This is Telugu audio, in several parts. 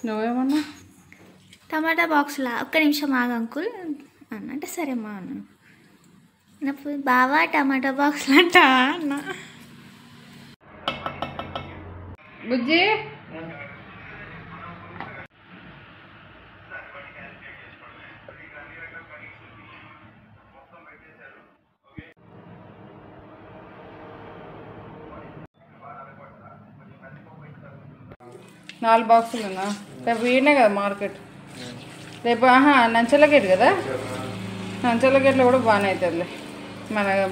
నువ్వేమన్నా టమాటా బాక్స్లా ఒక్క నిమిషం ఆగు అంకుల్ అంటే సరేమ్మా అన్న నాకు బావా టమాటా బాక్స్లు అంట అన్న బుజ్జి నాలుగు బాక్సులున్నా రేపు వీడినే కదా మార్కెట్ రేపు నంచల గేట్ కదా నంచల గేట్లో కూడా బాగానే అవుతుందిలే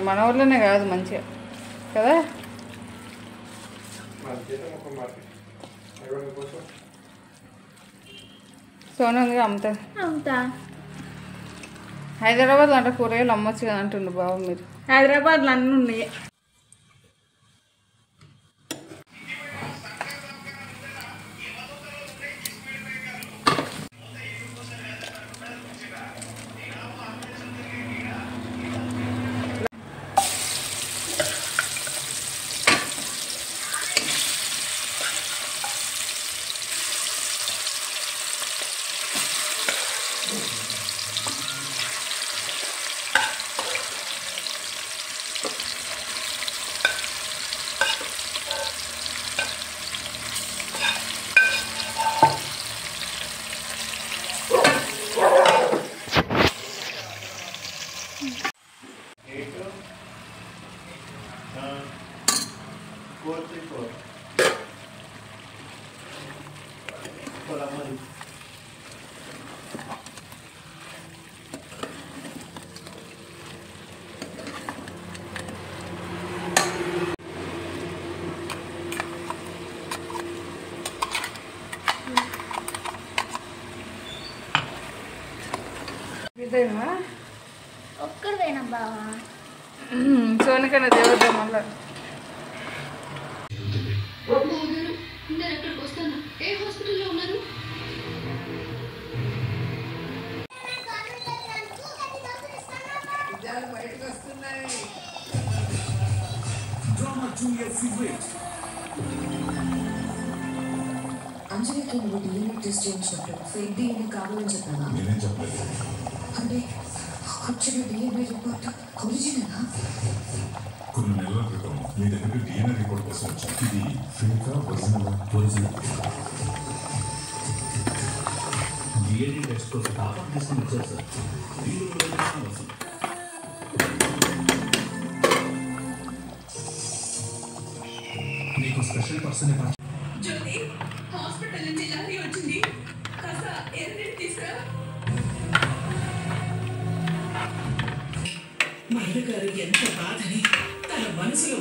మన ఊర్లోనే కాదు మంచిగా కదా సోనా ఉంది అమ్ముతా హైదరాబాద్లో అంటే కూరగాయలు అమ్మొచ్చు కదా అంటుండు బాబు మీరు హైదరాబాద్లో అన్నీ ఉన్నాయి ఇదేనా ఒక్కడివేనా బావా సోనికన్నా దేవుద్దాం మళ్ళా అంజలికి నువ్వు డిఎన్ఏ టెస్ట్ చేయించినప్పుడు ఫేక్ డిఎన్ఏ కావాలని చెప్పావా? నేనేం చెప్పలేదు. అంటే వచ్చిన డిఎన్ఏ రిపోర్ట్ ఒరిజినలా? కొన్ని నెలల క్రితం మీ దగ్గరికి డిఎన్ఏ రిపోర్ట్ కోసం వచ్చాను. ఇది ఫేకా ఒరిజినల్ డిఎన్ఏ టెస్ట్ కోసం డాక్టర్ తీసుకుని వచ్చారు సార్. నీకు స్పెషల్ పర్సన్ జ్యోతి హాస్పిటల్ నుంచి లారీ వచ్చింది కాస్త ఎర్రని తీసుకురా. మహిళ గారు ఎంత బాధని తన మనసులో